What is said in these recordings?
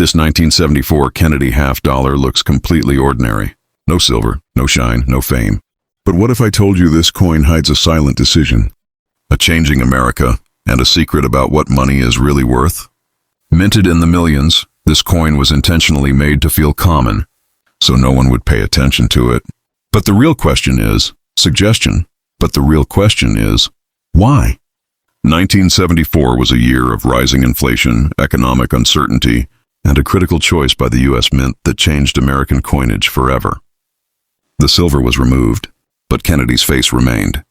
This 1974 Kennedy half-dollar looks completely ordinary. No silver, no shine, no fame. But what if I told you this coin hides a silent decision? A changing America, and a secret about what money is really worth? Minted in the millions, this coin was intentionally made to feel common, so no one would pay attention to it. But the real question is, but the real question is, why? 1974 was a year of rising inflation, economic uncertainty, and a critical choice by the U.S. Mint that changed American coinage forever. The silver was removed, but Kennedy's face remained.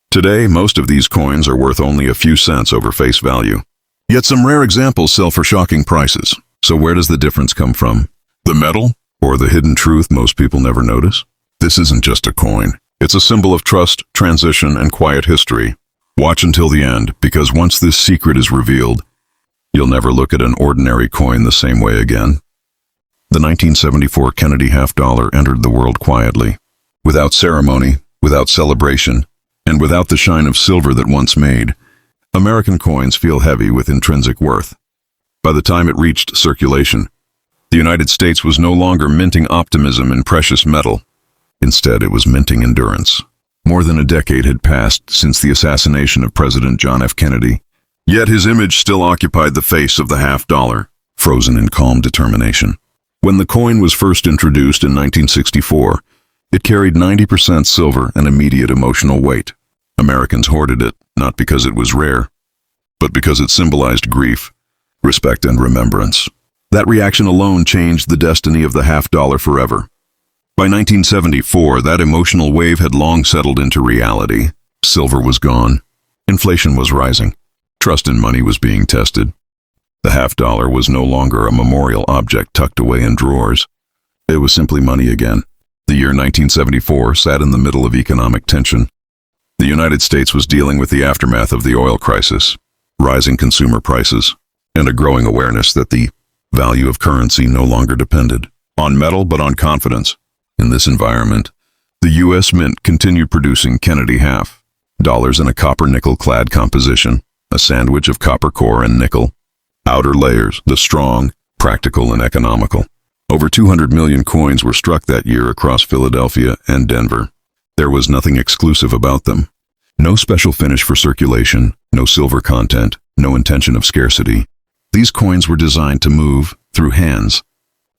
Today, most of these coins are worth only a few cents over face value. Yet some rare examples sell for shocking prices. So where does the difference come from? The metal, or the hidden truth most people never notice? This isn't just a coin. It's a symbol of trust, transition, and quiet history. Watch until the end, because once this secret is revealed, you'll never look at an ordinary coin the same way again. The 1974 Kennedy half-dollar entered the world quietly, without ceremony, without celebration, and without the shine of silver that once made. American coins feel heavy with intrinsic worth. By the time it reached circulation, the United States was no longer minting optimism in precious metal. Instead, it was minting endurance. More than a decade had passed since the assassination of President John F. Kennedy, yet his image still occupied the face of the half-dollar, frozen in calm determination. When the coin was first introduced in 1964, it carried 90% silver and immediate emotional weight. Americans hoarded it, not because it was rare, but because it symbolized grief, respect, and remembrance. That reaction alone changed the destiny of the half-dollar forever. By 1974, that emotional wave had long settled into reality. Silver was gone. Inflation was rising. Trust in money was being tested. The half-dollar was no longer a memorial object tucked away in drawers. It was simply money again. The year 1974 sat in the middle of economic tension. The United States was dealing with the aftermath of the oil crisis, rising consumer prices, and a growing awareness that the value of currency no longer depended on metal but on confidence. In this environment, the U.S. Mint continued producing Kennedy half-dollars in a copper-nickel-clad composition, a sandwich of copper core and nickel. Outer layers, the strong, practical, and economical. Over 200 million coins were struck that year across Philadelphia and Denver. There was nothing exclusive about them. No special finish for circulation, no silver content, no intention of scarcity. These coins were designed to move through hands,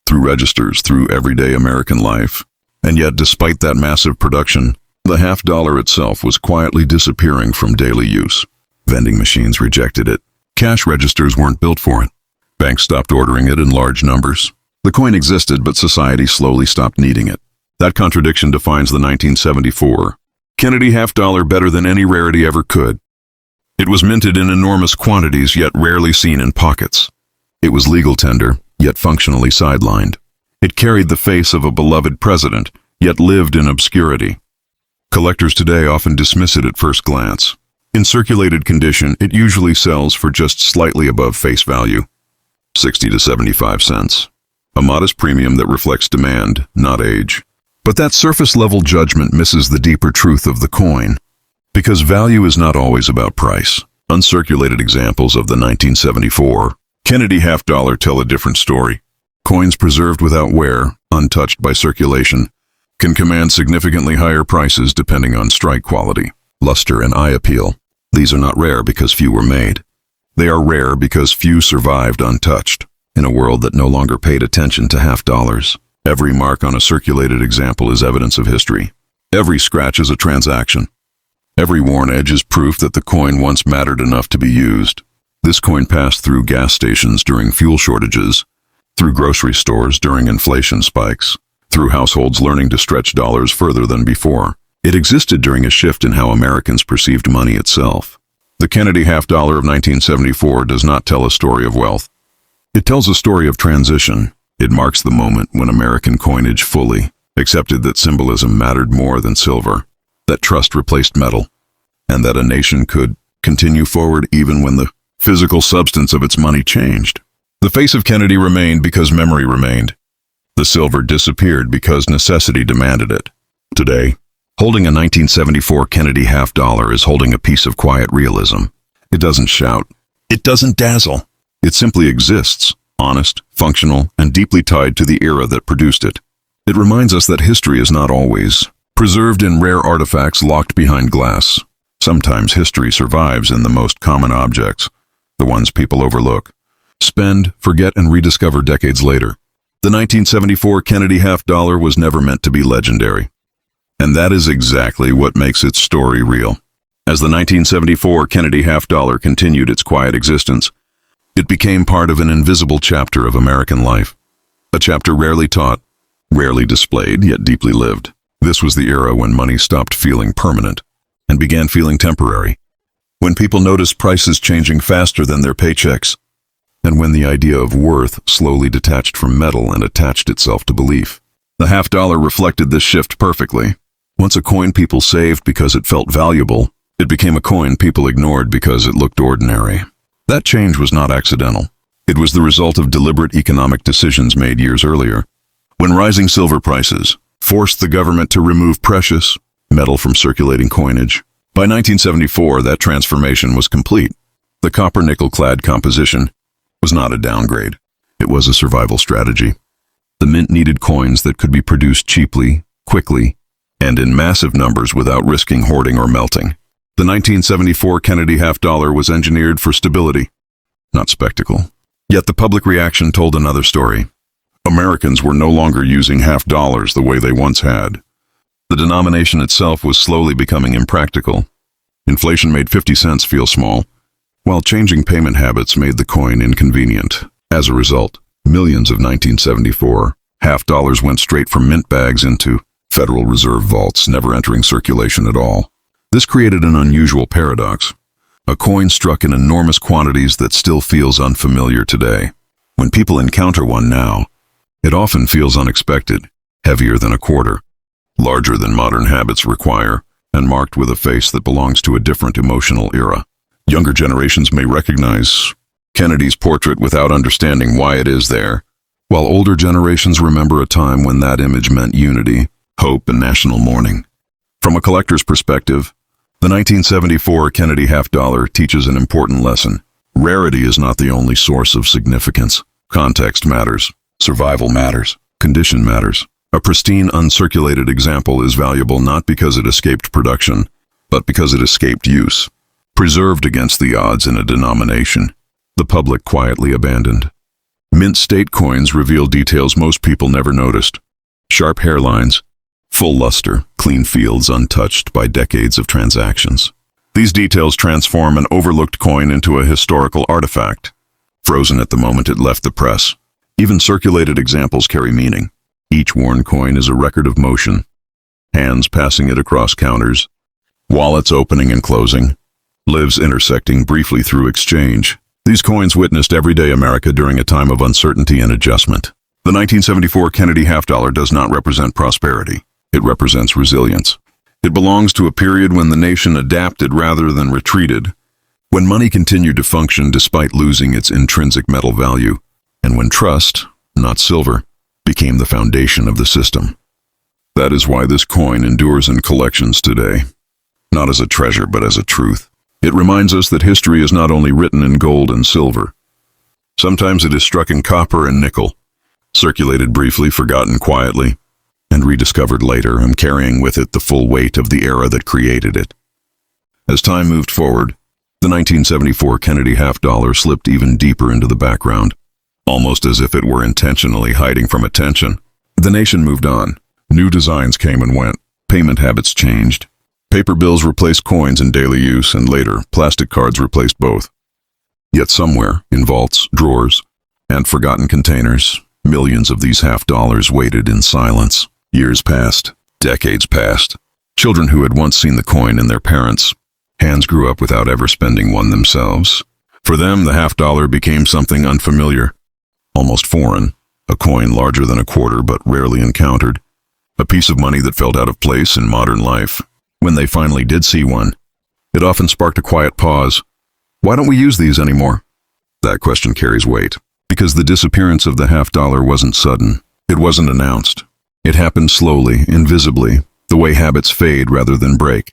through registers, through everyday American life. And yet, despite that massive production, the half-dollar itself was quietly disappearing from daily use. Vending machines rejected it. Cash registers weren't built for it. Banks stopped ordering it in large numbers. The coin existed, but society slowly stopped needing it. That contradiction defines the 1974 Kennedy half-dollar better than any rarity ever could. It was minted in enormous quantities, yet rarely seen in pockets. It was legal tender, yet functionally sidelined. It carried the face of a beloved president, yet lived in obscurity. Collectors today often dismiss it at first glance. In circulated condition, it usually sells for just slightly above face value, 60 to 75 cents. A modest premium that reflects demand, not age. But that surface-level judgment misses the deeper truth of the coin. Because value is not always about price. Uncirculated examples of the 1974 Kennedy half-dollar tell a different story. Coins preserved without wear, untouched by circulation, can command significantly higher prices depending on strike quality, luster, and eye appeal. These are not rare because few were made. They are rare because few survived untouched. In a world that no longer paid attention to half-dollars, every mark on a circulated example is evidence of history. Every scratch is a transaction. Every worn edge is proof that the coin once mattered enough to be used. This coin passed through gas stations during fuel shortages, through grocery stores during inflation spikes, through households learning to stretch dollars further than before. It existed during a shift in how Americans perceived money itself. The Kennedy half-dollar of 1974 does not tell a story of wealth. It tells a story of transition. It marks the moment when American coinage fully accepted that symbolism mattered more than silver, that trust replaced metal, and that a nation could continue forward even when the physical substance of its money changed. The face of Kennedy remained because memory remained. The silver disappeared because necessity demanded it. Today, holding a 1974 Kennedy half-dollar is holding a piece of quiet realism. It doesn't shout. It doesn't dazzle. It simply exists, honest, functional, and deeply tied to the era that produced it. It reminds us that history is not always preserved in rare artifacts locked behind glass. Sometimes history survives in the most common objects, the ones people overlook, spend, forget, and rediscover decades later. The 1974 Kennedy half-dollar was never meant to be legendary. And that is exactly what makes its story real. As the 1974 Kennedy half-dollar continued its quiet existence, it became part of an invisible chapter of American life. A chapter rarely taught, rarely displayed, yet deeply lived. This was the era when money stopped feeling permanent and began feeling temporary. When people noticed prices changing faster than their paychecks, and when the idea of worth slowly detached from metal and attached itself to belief. The half-dollar reflected this shift perfectly. Once a coin people saved because it felt valuable, it became a coin people ignored because it looked ordinary. That change was not accidental. It was the result of deliberate economic decisions made years earlier, when rising silver prices forced the government to remove precious metal from circulating coinage. By 1974, that transformation was complete. The copper-nickel-clad composition was not a downgrade. It was a survival strategy. The mint needed coins that could be produced cheaply, quickly, and in massive numbers without risking hoarding or melting. The 1974 Kennedy half-dollar was engineered for stability, not spectacle. Yet the public reaction told another story. Americans were no longer using half-dollars the way they once had. The denomination itself was slowly becoming impractical. Inflation made 50 cents feel small, while changing payment habits made the coin inconvenient. As a result, millions of 1974 half-dollars went straight from mint bags into Federal Reserve vaults, never entering circulation at all. This created an unusual paradox. A coin struck in enormous quantities that still feels unfamiliar today. When people encounter one now, it often feels unexpected, heavier than a quarter, larger than modern habits require, and marked with a face that belongs to a different emotional era. Younger generations may recognize Kennedy's portrait without understanding why it is there, while older generations remember a time when that image meant unity, hope, and national mourning. From a collector's perspective, the 1974 Kennedy half-dollar teaches an important lesson. Rarity is not the only source of significance. Context matters. Survival matters. Condition matters. A pristine, uncirculated example is valuable not because it escaped production, but because it escaped use. Preserved against the odds in a denomination, the public quietly abandoned. Mint state coins reveal details most people never noticed. Sharp hairlines, full luster, clean fields untouched by decades of transactions. These details transform an overlooked coin into a historical artifact. Frozen at the moment it left the press. Even circulated examples carry meaning. Each worn coin is a record of motion. Hands passing it across counters, wallets opening and closing, lives intersecting briefly through exchange. These coins witnessed everyday America during a time of uncertainty and adjustment. The 1974 Kennedy half-dollar does not represent prosperity. It represents resilience. It belongs to a period when the nation adapted rather than retreated, when money continued to function despite losing its intrinsic metal value, and when trust, not silver, became the foundation of the system. That is why this coin endures in collections today, not as a treasure but as a truth. It reminds us that history is not only written in gold and silver. Sometimes it is struck in copper and nickel, circulated briefly, forgotten quietly, and rediscovered later, and carrying with it the full weight of the era that created it. As time moved forward, the 1974 Kennedy half-dollar slipped even deeper into the background, almost as if it were intentionally hiding from attention. The nation moved on. New designs came and went. Payment habits changed. Paper bills replaced coins in daily use, and later, plastic cards replaced both. Yet somewhere, in vaults, drawers, and forgotten containers, millions of these half-dollars waited in silence. Years passed. Decades passed. Children who had once seen the coin in their parents' hands grew up without ever spending one themselves. For them, the half-dollar became something unfamiliar, almost foreign, a coin larger than a quarter but rarely encountered, a piece of money that felt out of place in modern life. When they finally did see one, it often sparked a quiet pause. Why don't we use these anymore? That question carries weight, because the disappearance of the half-dollar wasn't sudden. It wasn't announced. It happened slowly, invisibly, the way habits fade rather than break.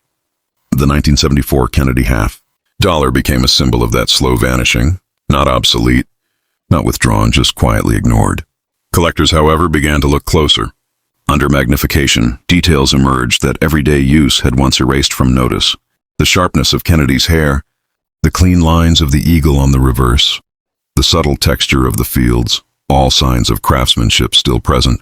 The 1974 Kennedy half-dollar became a symbol of that slow vanishing, not obsolete, Not withdrawn, just quietly ignored. Collectors, however, began to look closer. Under magnification, details emerged that everyday use had once erased from notice. The sharpness of Kennedy's hair, the clean lines of the eagle on the reverse, the subtle texture of the fields, all signs of craftsmanship still present.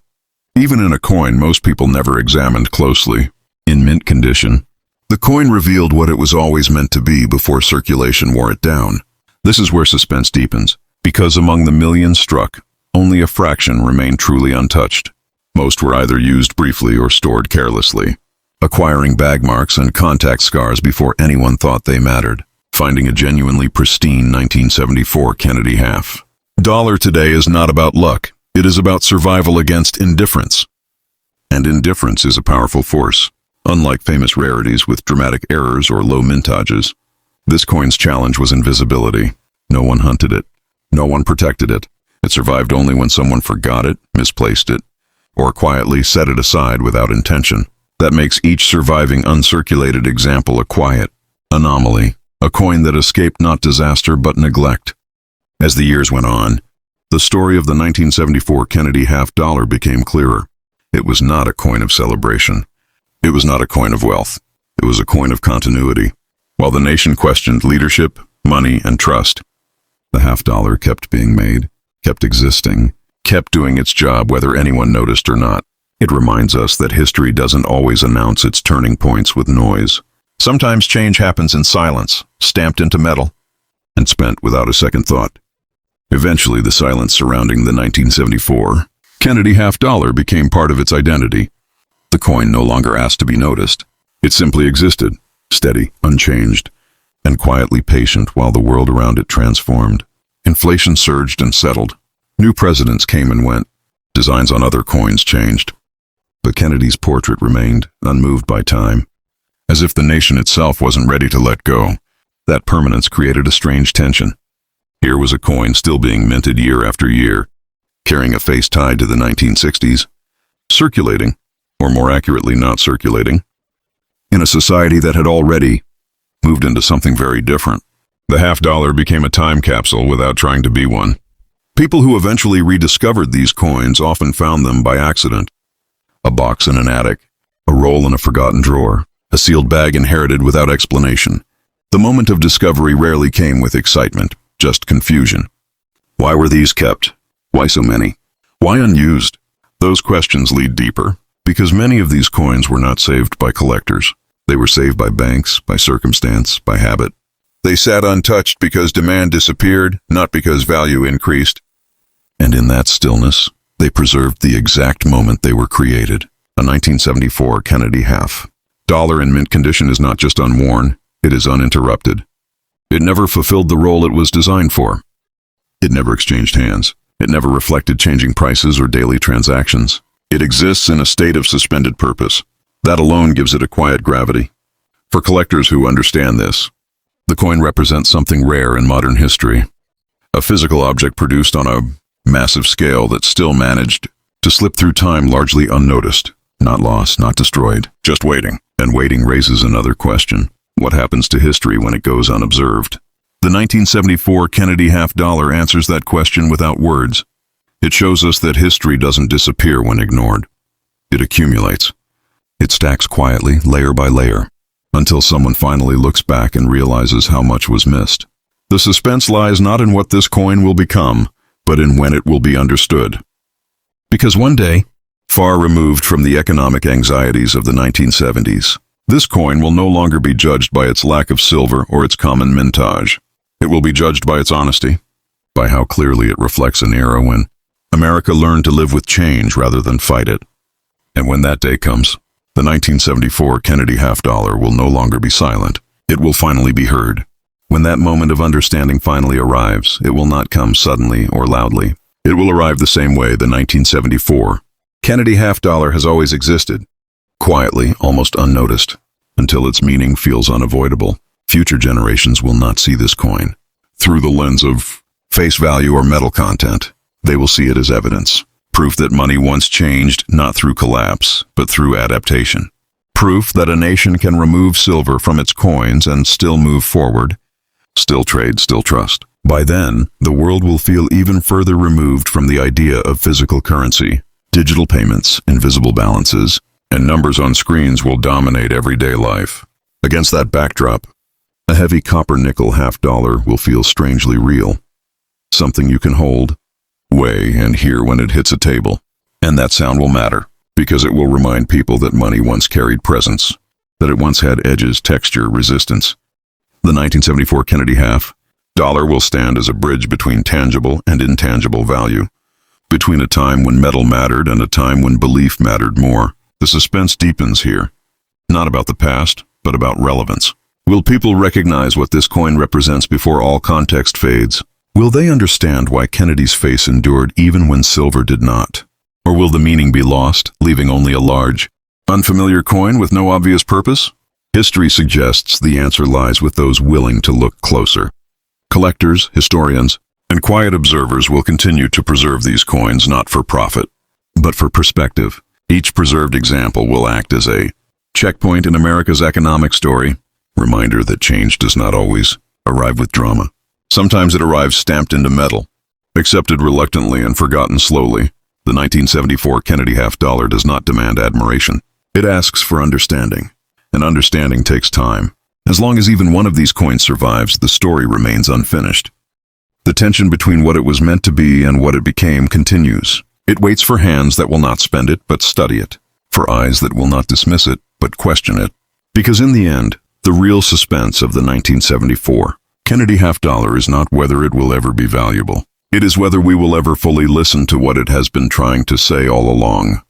Even in a coin most people never examined closely, in mint condition, the coin revealed what it was always meant to be before circulation wore it down. This is where suspense deepens, because among the millions struck, only a fraction remained truly untouched. Most were either used briefly or stored carelessly, acquiring bag marks and contact scars before anyone thought they mattered. Finding a genuinely pristine 1974 Kennedy half dollar today is not about luck. It is about survival against indifference. And indifference is a powerful force. Unlike famous rarities with dramatic errors or low mintages, this coin's challenge was invisibility. No one hunted it. No one protected it. It survived only when someone forgot it, misplaced it, or quietly set it aside without intention. That makes each surviving uncirculated example a quiet anomaly, a coin that escaped not disaster but neglect. As the years went on, the story of the 1974 Kennedy half dollar became clearer. It was not a coin of celebration. It was not a coin of wealth. It was a coin of continuity. While the nation questioned leadership, money, and trust, the half dollar kept being made, kept existing, kept doing its job whether anyone noticed or not. It reminds us that history doesn't always announce its turning points with noise. Sometimes change happens in silence, stamped into metal, and spent without a second thought. Eventually, the silence surrounding the 1974 Kennedy half dollar became part of its identity. The coin no longer asked to be noticed. It simply existed, steady, unchanged, and quietly patient while the world around it transformed. Inflation surged and settled. New presidents came and went. Designs on other coins changed. But Kennedy's portrait remained, unmoved by time. As if the nation itself wasn't ready to let go. That permanence created a strange tension. Here was a coin still being minted year after year, carrying a face tied to the 1960s, circulating, or more accurately not circulating, in a society that had already moved into something very different. The half dollar became a time capsule without trying to be one. People who eventually rediscovered these coins often found them by accident. A box in an attic, a roll in a forgotten drawer, a sealed bag inherited without explanation. The moment of discovery rarely came with excitement, just confusion. Why were these kept? Why so many? Why unused? Those questions lead deeper, because many of these coins were not saved by collectors. They were saved by banks, by circumstance, by habit. They sat untouched because demand disappeared, not because value increased. And in that stillness, they preserved the exact moment they were created. A 1974 Kennedy half dollar in mint condition is not just unworn, it is uninterrupted. It never fulfilled the role it was designed for. It never exchanged hands. It never reflected changing prices or daily transactions. It exists in a state of suspended purpose. That alone gives it a quiet gravity. For collectors who understand this, the coin represents something rare in modern history. A physical object produced on a massive scale that still managed to slip through time largely unnoticed. Not lost, not destroyed, just waiting. And waiting raises another question. What happens to history when it goes unobserved? The 1974 Kennedy half dollar answers that question without words. It shows us that history doesn't disappear when ignored. It accumulates. It stacks quietly, layer by layer, until someone finally looks back and realizes how much was missed. The suspense lies not in what this coin will become, but in when it will be understood. Because one day, far removed from the economic anxieties of the 1970s, this coin will no longer be judged by its lack of silver or its common mintage. It will be judged by its honesty, by how clearly it reflects an era when America learned to live with change rather than fight it. And when that day comes, the 1974 Kennedy half dollar will no longer be silent. It will finally be heard. When that moment of understanding finally arrives, it will not come suddenly or loudly. It will arrive the same way the 1974 Kennedy half dollar has always existed, quietly, almost unnoticed, until its meaning feels unavoidable. Future generations will not see this coin through the lens of face value or metal content. They will see it as evidence, proof that money once changed not through collapse, but through adaptation. Proof that a nation can remove silver from its coins and still move forward, still trade, still trust. By then, the world will feel even further removed from the idea of physical currency. Digital payments, invisible balances, and numbers on screens will dominate everyday life. Against that backdrop, a heavy copper-nickel half-dollar will feel strangely real. Something you can hold, weigh, and hear when it hits a table. And that sound will matter, because it will remind people that money once carried presence, that it once had edges, texture, resistance. The 1974 Kennedy half-dollar will stand as a bridge between tangible and intangible value, between a time when metal mattered and a time when belief mattered more. The suspense deepens here, not about the past, but about relevance. Will people recognize what this coin represents before all context fades? Will they understand why Kennedy's face endured even when silver did not? Or will the meaning be lost, leaving only a large, unfamiliar coin with no obvious purpose? History suggests the answer lies with those willing to look closer. Collectors, historians, and quiet observers will continue to preserve these coins not for profit, but for perspective. Each preserved example will act as a checkpoint in America's economic story, reminder that change does not always arrive with drama. Sometimes it arrives stamped into metal, accepted reluctantly and forgotten slowly. The 1974 Kennedy half-dollar does not demand admiration. It asks for understanding, and understanding takes time. As long as even one of these coins survives, the story remains unfinished. The tension between what it was meant to be and what it became continues. It waits for hands that will not spend it, but study it, for eyes that will not dismiss it, but question it. Because in the end, the real suspense of the 1974 Kennedy half-dollar is not whether it will ever be valuable. It is whether we will ever fully listen to what it has been trying to say all along.